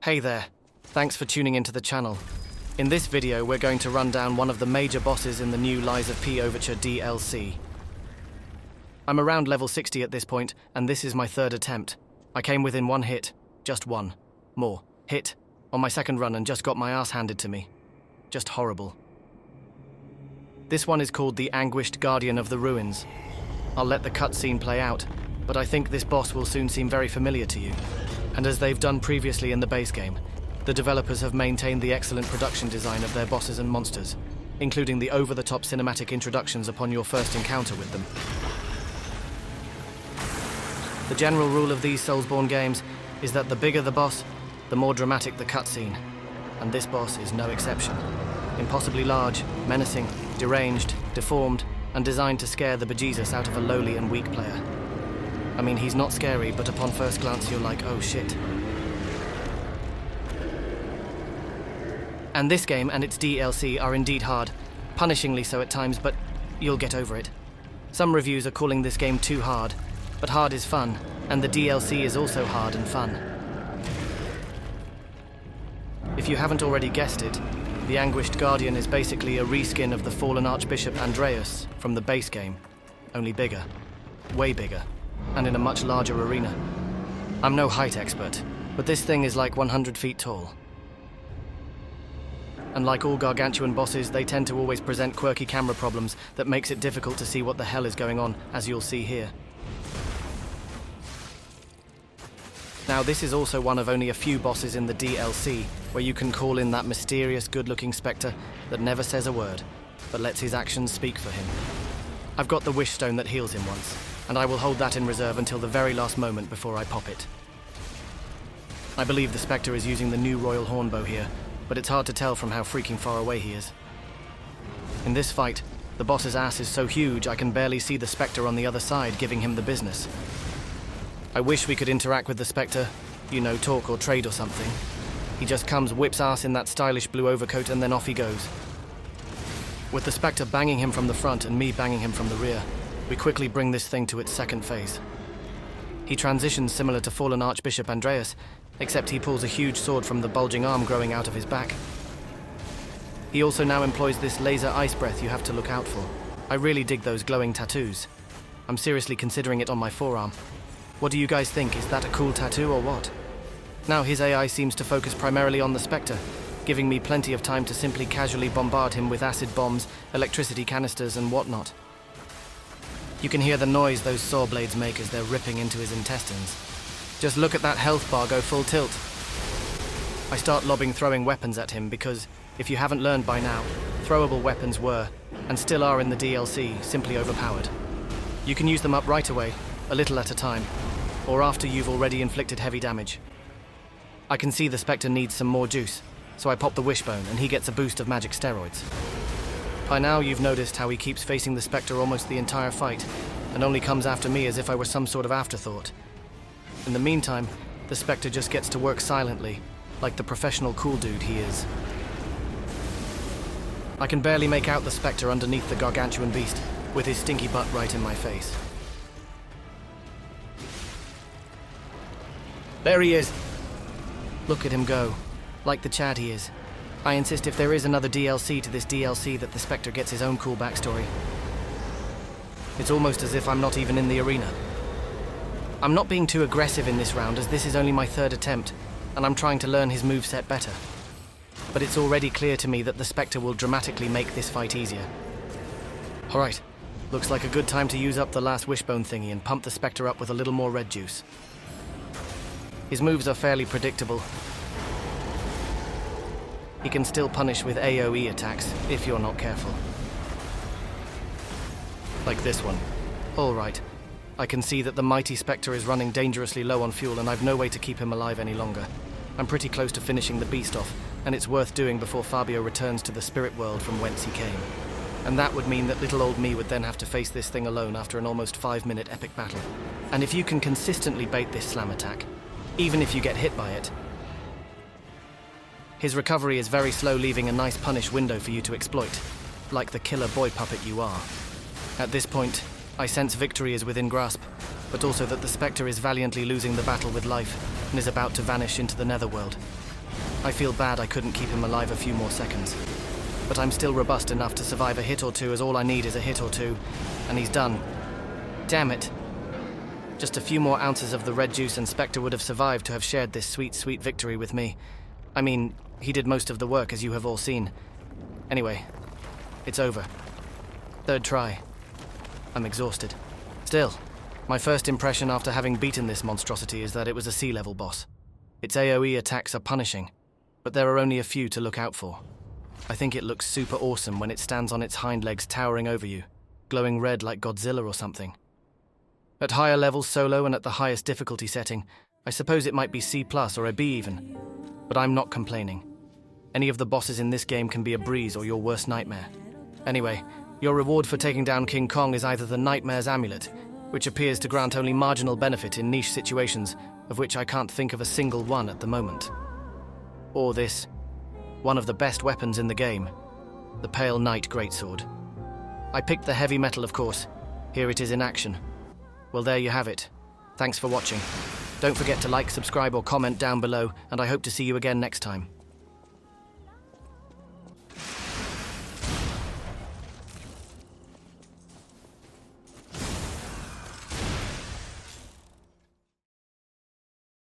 Hey there, thanks for tuning into the channel. In this video we're going to run down one of the major bosses in the new Lies of P Overture DLC. I'm around level 60 at this point, and this is my third attempt. I came within one hit, just one, more, hit, on my second run and just got my ass handed to me. Just horrible. This one is called the Anguished Guardian of the Ruins. I'll let the cutscene play out, but I think this boss will soon seem very familiar to you. And as they've done previously in the base game, the developers have maintained the excellent production design of their bosses and monsters, including the over-the-top cinematic introductions upon your first encounter with them. The general rule of these Soulsborne games is that the bigger the boss, the more dramatic the cutscene, and this boss is no exception. Impossibly large, menacing, deranged, deformed, and designed to scare the bejesus out of a lowly and weak player. I mean, he's not scary, but upon first glance you're like, oh shit. And this game and its DLC are indeed hard, punishingly so at times, but you'll get over it. Some reviews are calling this game too hard, but hard is fun, and the DLC is also hard and fun. If you haven't already guessed it, the Anguished Guardian is basically a reskin of the fallen Archbishop Andreas from the base game, only bigger, way bigger, and in a much larger arena. I'm no height expert, but this thing is like 100 feet tall. And like all gargantuan bosses, they tend to always present quirky camera problems that makes it difficult to see what the hell is going on, as you'll see here. Now, this is also one of only a few bosses in the DLC where you can call in that mysterious, good-looking spectre that never says a word, but lets his actions speak for him. I've got the wish stone that heals him once, and I will hold that in reserve until the very last moment before I pop it. I believe the spectre is using the new royal hornbow here, but it's hard to tell from how freaking far away he is. In this fight, the boss's ass is so huge I can barely see the spectre on the other side giving him the business. I wish we could interact with the spectre, you know, talk or trade or something. He just comes, whips ass in that stylish blue overcoat, and then off he goes. With the spectre banging him from the front and me banging him from the rear, we quickly bring this thing to its second phase. He transitions similar to fallen Archbishop Andreas, except he pulls a huge sword from the bulging arm growing out of his back. He also now employs this laser ice breath you have to look out for. I really dig those glowing tattoos. I'm seriously considering it on my forearm. What do you guys think? Is that a cool tattoo or what? Now his AI seems to focus primarily on the spectre, giving me plenty of time to simply casually bombard him with acid bombs, electricity canisters and whatnot. You can hear the noise those saw blades make as they're ripping into his intestines. Just look at that health bar go full tilt. I start lobbing throwing weapons at him because, if you haven't learned by now, throwable weapons were, and still are in the DLC, simply overpowered. You can use them up right away, a little at a time, or after you've already inflicted heavy damage. I can see the spectre needs some more juice, so I pop the wishbone and he gets a boost of magic steroids. By now you've noticed how he keeps facing the spectre almost the entire fight, and only comes after me as if I were some sort of afterthought. In the meantime, the spectre just gets to work silently, like the professional cool dude he is. I can barely make out the spectre underneath the gargantuan beast, with his stinky butt right in my face. There he is! Look at him go, like the Chad he is. I insist if there is another DLC to this DLC that the spectre gets his own cool backstory. It's almost as if I'm not even in the arena. I'm not being too aggressive in this round as this is only my third attempt, and I'm trying to learn his moveset better. But it's already clear to me that the spectre will dramatically make this fight easier. Alright, looks like a good time to use up the last wishbone thingy and pump the spectre up with a little more red juice. His moves are fairly predictable. He can still punish with AoE attacks, if you're not careful. Like this one. Alright. I can see that the mighty spectre is running dangerously low on fuel and I've no way to keep him alive any longer. I'm pretty close to finishing the beast off, and it's worth doing before Fabio returns to the spirit world from whence he came. And that would mean that little old me would then have to face this thing alone after an almost 5-minute epic battle. And if you can consistently bait this slam attack, even if you get hit by it, his recovery is very slow, leaving a nice punish window for you to exploit, like the killer boy puppet you are. At this point, I sense victory is within grasp, but also that the spectre is valiantly losing the battle with life and is about to vanish into the netherworld. I feel bad I couldn't keep him alive a few more seconds. But I'm still robust enough to survive a hit or two, as all I need is a hit or two, and he's done. Damn it. Just a few more ounces of the red juice and Spectre would have survived to have shared this sweet, sweet victory with me. I mean, he did most of the work, as you have all seen. Anyway, it's over. Third try. I'm exhausted. Still, my first impression after having beaten this monstrosity is that it was a sea-level boss. Its AoE attacks are punishing, but there are only a few to look out for. I think it looks super awesome when it stands on its hind legs towering over you, glowing red like Godzilla or something. At higher levels solo and at the highest difficulty setting, I suppose it might be C+ or a B even, but I'm not complaining. Any of the bosses in this game can be a breeze or your worst nightmare. Anyway, your reward for taking down King Kong is either the Nightmare's Amulet, which appears to grant only marginal benefit in niche situations, of which I can't think of a single one at the moment. Or this, one of the best weapons in the game, the Pale Knight Greatsword. I picked the heavy metal, of course. Here it is in action. Well, there you have it. Thanks for watching. Don't forget to like, subscribe, or comment down below, and I hope to see you again next time.